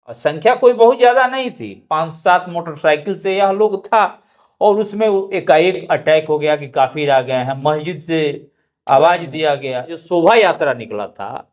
और संख्या कोई बहुत ज्यादा नहीं थी, 5-7 मोटरसाइकिल से यह लोग था। और उसमें एकाएक अटैक हो गया कि काफिर आ गए हैं, मस्जिद से आवाज दिया गया। जो शोभा यात्रा निकला था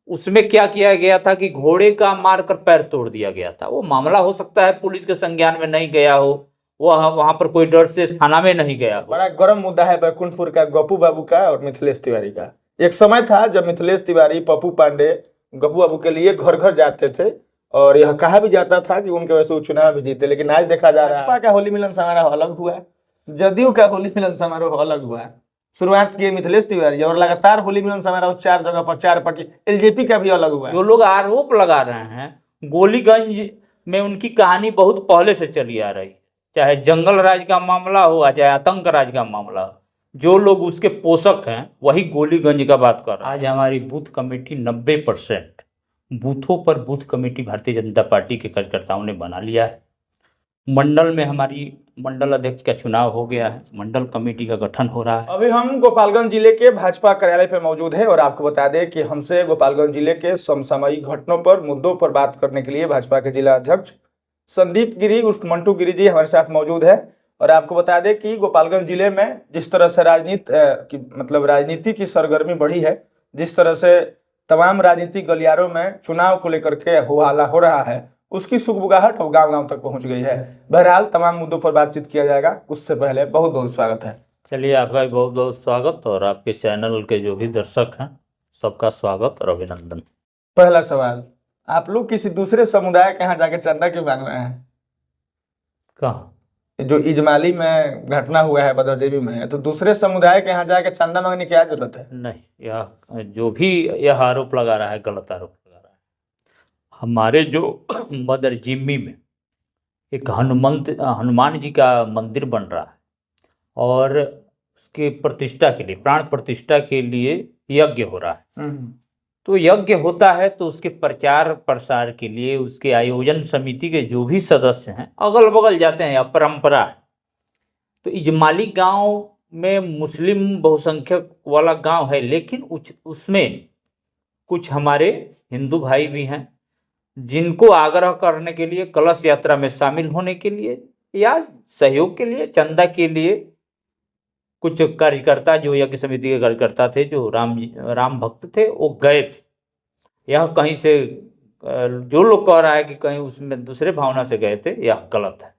उसमें क्या किया गया था कि घोड़े का मारकर पैर तोड़ दिया गया था। वो मामला हो सकता है पुलिस के संज्ञान में नहीं गया हो, वह वहां पर कोई डर से थाना में नहीं गया हो। बड़ा गर्म मुद्दा है बैकुंठपुर का, गप्पू बाबू का और मिथिलेश तिवारी का। एक समय था जब मिथिलेश तिवारी, पप्पू पांडे गप्पू बाबू के लिए घर घर जाते थे और यह कहा भी जाता था कि उनके वजह से वो चुनाव भी जीते। लेकिन आज देखा जा रहा है भाजपा का होली मिलन समारोह अलग हुआ, जदयू का होली मिलन समारोह अलग हुआ। शुरुआत किए मिथिलेश तिवारी और लगातार होली मिलन समारोह 4 जगह पर 4 पार्टी, एलजेपी का भी अलग हुआ। जो लोग आरोप लगा रहे हैं, गोलीगंज में उनकी कहानी बहुत पहले से चली आ रही है, चाहे जंगल राज का मामला हो चाहे आतंक राज का मामला हो। जो लोग उसके पोषक हैं वही गोलीगंज का बात कर रहे हैं। आज हमारी बूथ कमेटी 90% बूथों पर booth committee Bharatiya Janata party के कार्यकर्ताओं ने बना लिया है। मंडल में हमारी मंडल अध्यक्ष का चुनाव हो गया है, मंडल कमेटी का गठन हो रहा है। अभी हम गोपालगंज जिले के भाजपा कार्यालय पर मौजूद है और आपको बता दें कि हमसे गोपालगंज जिले के समसामयिक घटनाओं पर, मुद्दों पर बात करने के लिए भाजपा के जिला अध्यक्ष संदीप गिरी उर्फ मंटू गिरी जी हमारे साथ मौजूद है। और आपको बता दें कि गोपालगंज जिले में जिस तरह से राजनीति की सरगर्मी बढ़ी है, जिस तरह से तमाम राजनीतिक गलियारों में चुनाव को लेकर के हो हल्ला हो रहा है, उसकी सुगबुगाहट अब गांव गांव तक पहुंच गई है। बहरहाल तमाम मुद्दों पर बातचीत किया जाएगा, उससे पहले बहुत बहुत स्वागत है। चलिए, आपका भी बहुत बहुत स्वागत और आपके चैनल के जो भी दर्शक हैं सबका स्वागत और अभिनंदन। पहला सवाल, आप लोग किसी दूसरे समुदाय के यहाँ जाके चंदा क्यों मांग रहे हैं? कहाँ? जो इजमाली में घटना हुआ है बदरदेवी में, तो दूसरे समुदाय के यहाँ जाके चंदा मांगने की क्या जरूरत है? नहीं, यह जो भी यह आरोप लगा रहा है गलत आरोप लगा रहा है। हमारे जो बदर जिम्मी में एक हनुमान जी का मंदिर बन रहा है और उसके प्रतिष्ठा के लिए, प्राण प्रतिष्ठा के लिए यज्ञ हो रहा है। तो यज्ञ होता है तो उसके प्रचार प्रसार के लिए उसके आयोजन समिति के जो भी सदस्य हैं अगल बगल जाते हैं, परंपरा है। तो इजमाली गांव में मुस्लिम बहुसंख्यक वाला गांव है, लेकिन उसमें कुछ हमारे हिंदू भाई भी हैं जिनको आग्रह करने के लिए, कलश यात्रा में शामिल होने के लिए या सहयोग के लिए, चंदा के लिए कुछ कार्यकर्ता जो यज्ञ समिति के कार्यकर्ता थे, जो राम भक्त थे, वो गए थे। यह कहीं से जो लोग कह रहा है कि कहीं उसमें दूसरे भावना से गए थे, यह गलत है।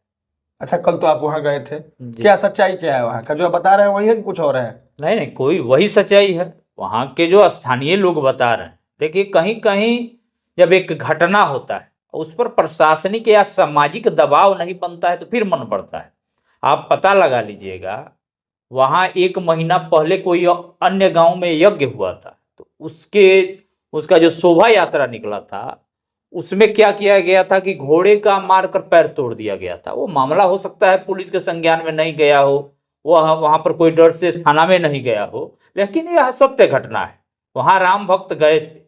अच्छा, कल तो आप वहाँ गए थे, क्या सच्चाई क्या है वहाँ का? जो आप बता रहे हैं वही है कि कुछ और है? नहीं नहीं, कोई वही सच्चाई है, वहाँ के जो स्थानीय लोग बता रहे हैं। देखिए, कहीं कहीं जब एक घटना होता है उस पर प्रशासनिक या सामाजिक दबाव नहीं बनता है तो फिर मन बढ़ता है। आप पता लगा लीजिएगा, वहाँ 1 महीना पहले कोई अन्य गांव में यज्ञ हुआ था, तो उसका जो शोभा यात्रा निकला था उसमें क्या किया गया था कि घोड़े का मारकर पैर तोड़ दिया गया था। वो मामला हो सकता है पुलिस के संज्ञान में नहीं गया हो, वह वहाँ पर कोई डर से थाना में नहीं गया हो, लेकिन यह सत्य घटना है। वहाँ राम भक्त गए थे,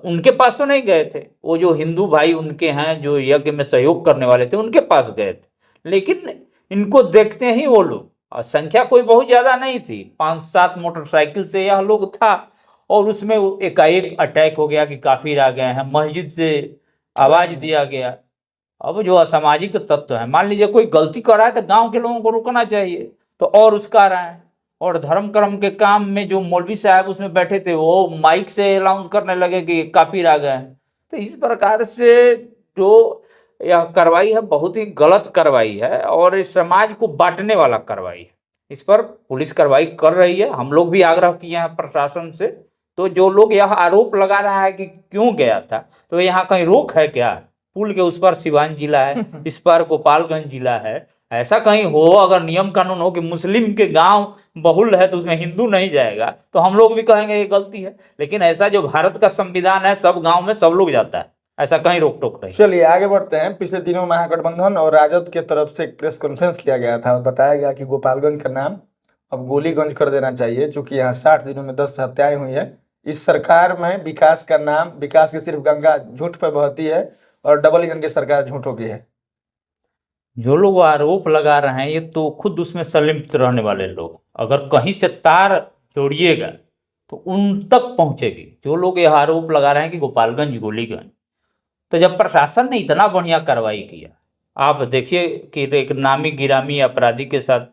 उनके पास तो नहीं गए थे, वो जो हिंदू भाई उनके हैं जो यज्ञ में सहयोग करने वाले थे उनके पास गए थे। लेकिन इनको देखते ही वो लोग, और संख्या कोई बहुत ज्यादा नहीं थी, 5-7 मोटरसाइकिल से यह लोग था। और उसमें एकाएक अटैक हो गया कि काफिर आ गए हैं, मस्जिद से आवाज दिया गया। अब जो असामाजिक तत्व है, मान लीजिए कोई गलती कर रहा है तो गांव के लोगों को रुकना चाहिए, तो और उसका रहा है। और धर्म कर्म के काम में जो मौलवी साहब उसमें बैठे थे वो माइक से अनाउंस करने लगे कि काफिर आ गए हैं। तो इस प्रकार से जो यह कार्रवाई है बहुत ही गलत कार्रवाई है और इस समाज को बांटने वाला कार्रवाई है। इस पर पुलिस कार्रवाई कर रही है, हम लोग भी आग्रह किए हैं प्रशासन से। तो जो लोग यह आरोप लगा रहा है कि क्यों गया था, तो यहाँ कहीं रोक है क्या? पुल के उस पर सिवान जिला है, इस पर गोपालगंज जिला है। ऐसा कहीं हो, अगर नियम कानून हो कि मुस्लिम के गांव बहुल है तो उसमें हिंदू नहीं जाएगा, तो हम लोग भी कहेंगे ये गलती है। लेकिन ऐसा जो भारत का संविधान है, सब गांव में सब लोग जाता है, ऐसा कहीं रोक टोक नहीं। चलिए आगे बढ़ते हैं। पिछले दिनों महागठबंधन और राजद के तरफ से एक प्रेस कॉन्फ्रेंस किया गया था, बताया गया कि गोपालगंज का नाम अब गोलीगंज कर देना चाहिए, चूंकि यहाँ 60 दिनों में 10 हत्याएं हुई है। इस सरकार में विकास का नाम, विकास की सिर्फ गंगा झूठ पर बहती है और डबल इंजन की सरकार झूठों की है। जो लोग आरोप लगा रहे हैं ये तो खुद उसमें संलिप्त रहने वाले लोग, अगर कहीं से तार जोड़िएगा तो उन तक पहुंचेगी। जो लोग यह आरोप लगा रहे हैं कि गोपालगंज गोलीगंज, तो जब प्रशासन ने इतना बढ़िया कार्रवाई किया, आप देखिए कि एक नामी गिरामी अपराधी के साथ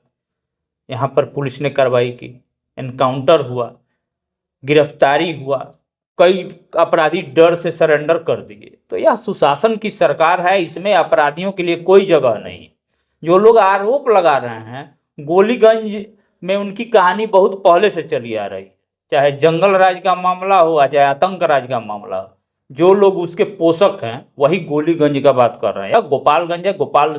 यहाँ पर पुलिस ने कार्रवाई की, एनकाउंटर हुआ, गिरफ्तारी हुआ, कई अपराधी डर से सरेंडर कर दिए। तो यह सुशासन की सरकार है, इसमें अपराधियों के लिए कोई जगह नहीं। जो लोग आरोप लगा रहे हैं, गोलीगंज में उनकी कहानी बहुत पहले से चली आ रही, चाहे जंगल राज का मामला हो चाहे आतंक राज का मामला हो, जो लोग उसके पोषक हैं वही गोलीगंज का बात कर रहे हैं। यह गोपालगंज है, गोपाल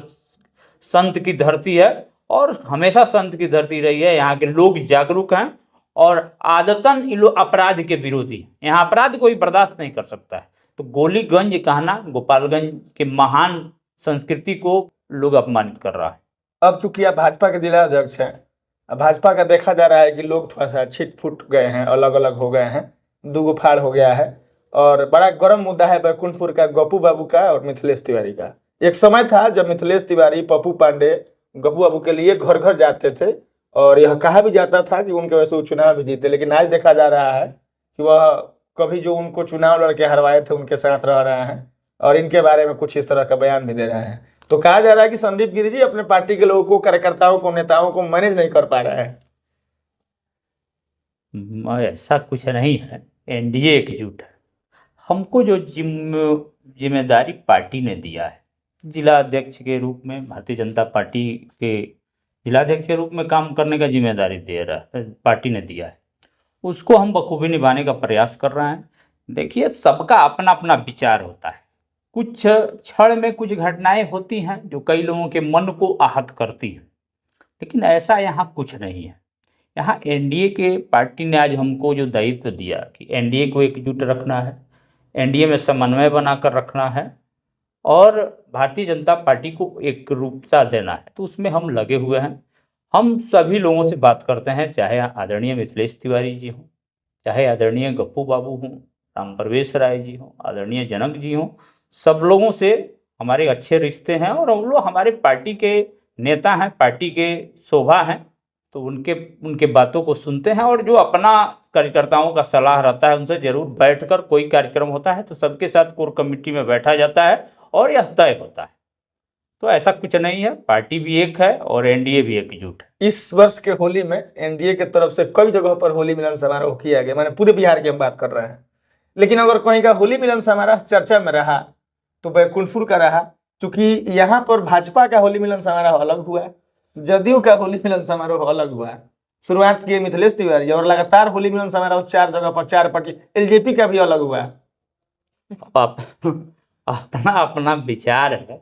संत की धरती है और हमेशा संत की धरती रही है। यहाँ के लोग जागरूक हैं और आदतन ये लोग अपराध के विरोधी हैं। यहाँ अपराध कोई बर्दाश्त नहीं कर सकता है। तो गोलीगंज कहना गोपालगंज के महान संस्कृति को लोग अपमानित कर रहा है। अब चूंकि आप भाजपा के जिला अध्यक्ष हैं, अब भाजपा का देखा जा रहा है कि लोग थोड़ा सा छिट फुट गए हैं, अलग अलग हो गए हैं, दो फाड़ हो गया है और बड़ा गर्म मुद्दा है बैकुंठपुर का गप्पू बाबू का और मिथिलेश तिवारी का। एक समय था जब मिथिलेश तिवारी, पप्पू पांडे गप्पू बाबू के लिए घर घर जाते थे और यह कहा भी जाता था कि उनके वजह से वो चुनाव भी जीते, लेकिन आज देखा जा रहा है कि वह कभी जो उनको चुनाव लड़के हरवाए थे उनके साथ रह रहे हैं और इनके बारे में कुछ इस तरह का बयान भी दे रहे हैं। तो कहा जा रहा है कि संदीप गिरी जी अपने पार्टी के लोगों को, कार्यकर्ताओं को, नेताओं को मैनेज नहीं कर पा रहे हैं। ऐसा कुछ नहीं है, एनडीए एकजुट है। हमको जो जिम्मेदारी पार्टी ने दिया है, जिला अध्यक्ष के रूप में भारतीय जनता पार्टी के जिलाध्यक्ष के रूप में काम करने का जिम्मेदारी पार्टी ने दिया है, उसको हम बखूबी निभाने का प्रयास कर रहे हैं। देखिए, सबका अपना अपना विचार होता है। कुछ क्षण में कुछ घटनाएं होती हैं जो कई लोगों के मन को आहत करती हैं, लेकिन ऐसा यहाँ कुछ नहीं है। यहाँ एनडीए के पार्टी ने आज हमको जो दायित्व दिया कि एनडीए को एकजुट रखना है, एनडीए में समन्वय बनाकर रखना है और भारतीय जनता पार्टी को एक रूपता देना है, तो उसमें हम लगे हुए हैं। हम सभी लोगों से बात करते हैं, चाहे आदरणीय मिथिलेश तिवारी जी हों, चाहे आदरणीय गप्पू बाबू हों, राम प्रवेश राय जी हों, आदरणीय जनक जी हों, सब लोगों से हमारे अच्छे रिश्ते हैं और हम लोग हमारे पार्टी के नेता हैं, पार्टी के शोभा हैं, तो उनके बातों को सुनते हैं और जो अपना कार्यकर्ताओं का सलाह रहता है उनसे जरूर बैठकर, कोई कार्यक्रम होता है तो सबके साथ कोर कमेटी में बैठा जाता है और यह तय होता है। तो ऐसा कुछ नहीं है, पार्टी भी एक है और एनडीए भी एकजुट है। इस वर्ष के होली में एनडीए की तरफ से कई जगह पर होली मिलन समारोह किया गया, मैंने पूरे बिहार की हम बात कर रहे हैं, लेकिन अगर कहीं का होली मिलन समारोह चर्चा में रहा तो बैकुंठपुर का रहा, क्योंकि यहाँ पर भाजपा का होली मिलन समारोह अलग हुआ, जदयू का होली मिलन समारोह अलग हुआ। शुरुआत किए मिथिलेश तिवारी और लगातार होली मिलन समारोह 4 जगह पर 4 पार्टी, एलजेपी का भी अलग हुआ। अपना अपना विचार है,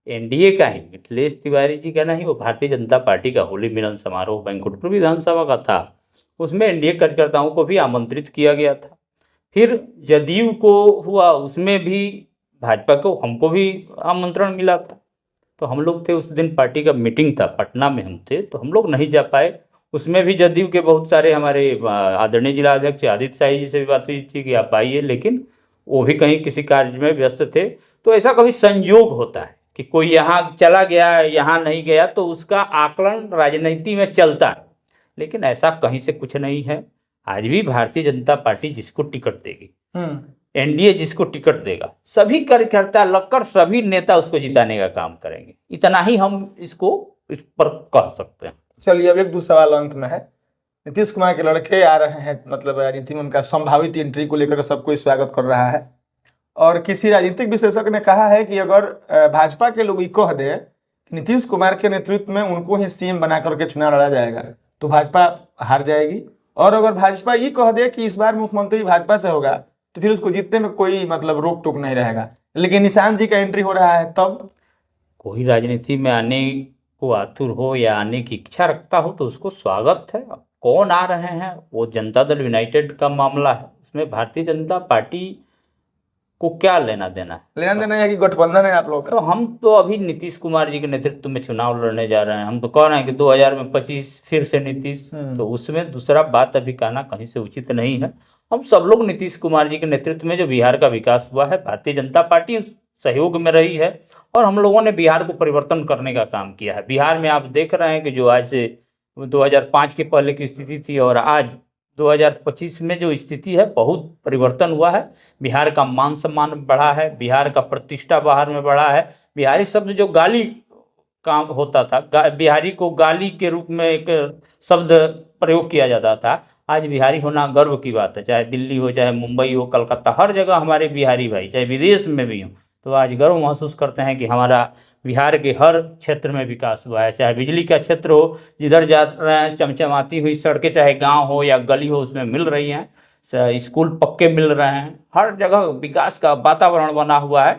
एनडीए का ही, मिथिलेश तिवारी जी का नहीं, वो भारतीय जनता पार्टी का होली मिलन समारोह बैकुंठपुर विधानसभा का था, उसमें एनडीए कार्यकर्ताओं को भी आमंत्रित किया गया था। फिर जदयू को हुआ, उसमें भी भाजपा को, हमको भी आमंत्रण मिला था, तो हम लोग थे उस दिन, पार्टी का मीटिंग था पटना में, हम थे तो हम लोग नहीं जा पाए। उसमें भी जदयू के बहुत सारे हमारे आदरणीय जिला अध्यक्ष आदित्य शाही जी से भी बात हुई थी कि आप आइए, लेकिन वो भी कहीं किसी कार्य में व्यस्त थे। तो ऐसा कभी संयोग होता है कि कोई यहाँ चला गया, यहाँ नहीं गया, तो उसका आकलन राजनीति में चलता है, लेकिन ऐसा कहीं से कुछ नहीं है। आज भी भारतीय जनता पार्टी जिसको टिकट देगी, एनडीए जिसको टिकट देगा, सभी कार्यकर्ता लगकर सभी नेता उसको जिताने का काम करेंगे। इतना ही हम इस पर कह सकते हैं। चलिए, अब एक दूसरा सवाल अंत में है। नीतीश कुमार के लड़के आ रहे हैं, मतलब राजनीति में उनका संभावित एंट्री को लेकर सब कोई स्वागत कर रहा है और किसी राजनीतिक विशेषज्ञ ने कहा है कि अगर भाजपा के लोग ये कह दें कि नीतीश कुमार के नेतृत्व में उनको ही सीएम बना करके चुनाव लड़ा जाएगा तो भाजपा हार जाएगी, और अगर भाजपा ये कह दे कि इस बार मुख्यमंत्री भाजपा से होगा तो फिर उसको जीतने में कोई मतलब रोक टोक नहीं रहेगा। लेकिन निशांत जी का एंट्री हो रहा है, तब कोई राजनीति में आने को आतुर हो या आने की इच्छा रखता हो तो उसको स्वागत है। कौन आ रहे हैं वो जनता दल यूनाइटेड का मामला है, उसमें भारतीय जनता पार्टी को क्या लेना देना है? लेना देना है कि गठबंधन है आप लोग का। तो हम तो अभी नीतीश कुमार जी के नेतृत्व में चुनाव लड़ने जा रहे हैं। हम तो कह रहे हैं कि 2025 फिर से नीतीश, तो उसमें दूसरा बात अभी कहना कहीं से उचित नहीं है। हम सब लोग नीतीश कुमार जी के नेतृत्व में जो बिहार का विकास हुआ है, भारतीय जनता पार्टी सहयोग में रही है और हम लोगों ने बिहार को परिवर्तन करने का काम किया है। बिहार में आप देख रहे हैं कि जो आज से 2005 के पहले की स्थिति थी और आज 2025 में जो स्थिति है बहुत परिवर्तन हुआ है। बिहार का मान सम्मान बढ़ा है, बिहार का प्रतिष्ठा बाहर में बढ़ा है। बिहारी शब्द जो गाली काम होता था, बिहारी को गाली के रूप में एक शब्द प्रयोग किया जाता था, आज बिहारी होना गर्व की बात है। चाहे दिल्ली हो, चाहे मुंबई हो, कलकत्ता, हर जगह हमारे बिहारी भाई, चाहे विदेश में भी हो, तो आज गर्व महसूस करते हैं कि हमारा बिहार के हर क्षेत्र में विकास हुआ है। चाहे बिजली का क्षेत्र हो, जिधर जा रहे हैं चमचमाती हुई सड़कें, चाहे गांव हो या गली हो, उसमें मिल रही हैं। स्कूल पक्के मिल रहे हैं, हर जगह विकास का वातावरण बना हुआ है।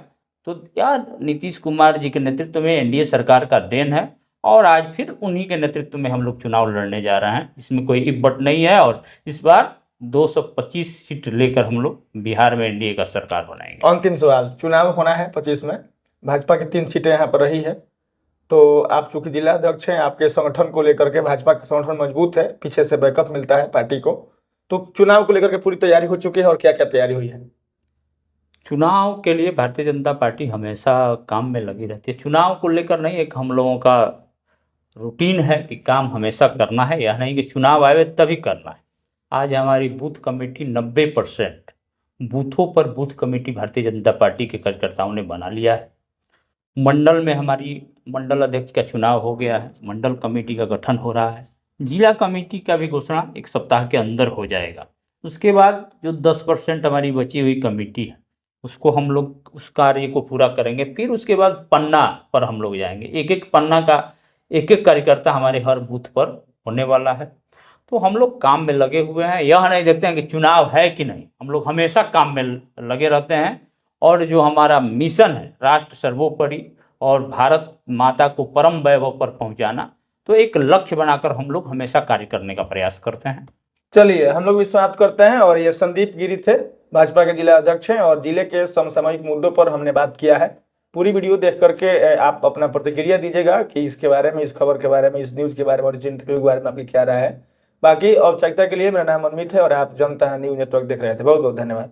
तो यार नीतीश कुमार जी के नेतृत्व में एनडीए सरकार का देन है, और आज फिर उन्हीं के नेतृत्व में हम लोग चुनाव लड़ने जा रहे हैं। इसमें कोई इब्बट नहीं है, और इस बार 225 सीट लेकर हम लोग बिहार में एनडीए का सरकार बनाएंगे। अंतिम सवाल, चुनाव होना है 25 में, भाजपा की 3 सीटें यहाँ पर रही है, तो आप चूंकि जिला अध्यक्ष हैं, आपके संगठन को लेकर के भाजपा का संगठन मजबूत है, पीछे से बैकअप मिलता है पार्टी को, तो चुनाव को लेकर के पूरी तैयारी हो चुकी है और क्या क्या तैयारी हुई है? चुनाव के लिए भारतीय जनता पार्टी हमेशा काम में लगी रहती है। चुनाव को लेकर नहीं, एक हम लोगों का रूटीन है कि काम हमेशा करना है, यह नहीं कि चुनाव आए तभी करना है। आज हमारी बूथ कमेटी 90% बूथों पर booth committee Bharatiya Janata party के कार्यकर्ताओं ने बना लिया है। मंडल में हमारी मंडल अध्यक्ष का चुनाव हो गया है, मंडल कमेटी का गठन हो रहा है, जिला कमेटी का भी घोषणा 1 सप्ताह के अंदर हो जाएगा। उसके बाद जो 10% हमारी बची हुई कमेटी है, उसको हम लोग उस कार्य को पूरा करेंगे। फिर उसके बाद पन्ना पर हम लोग जाएंगे, एक एक पन्ना का एक एक कार्यकर्ता हमारे हर बूथ पर होने वाला है। तो हम लोग काम में लगे हुए हैं, यह नहीं देखते हैं कि चुनाव है कि नहीं, हम लोग हमेशा काम में लगे रहते हैं। और जो हमारा मिशन है राष्ट्र सर्वोपरि और भारत माता को परम वैभव पर पहुंचाना, तो एक लक्ष्य बनाकर हम लोग हमेशा कार्य करने का प्रयास करते हैं। चलिए, हम लोग भी समाप्त करते हैं। और ये संदीप गिरी थे, भाजपा के जिला अध्यक्ष हैं, और जिले के समसामयिक मुद्दों पर हमने बात किया है। पूरी वीडियो देख करके आप अपना प्रतिक्रिया दीजिएगा कि इसके बारे में, इस खबर के बारे में, इस न्यूज़ के बारे में और इस इंटरव्यू के बारे में आपकी क्या राय है। बाकी औपचारिकता के लिए मेरा नाम अमित है और आप जनता न्यूज़ नेटवर्क देख रहे थे। बहुत बहुत धन्यवाद।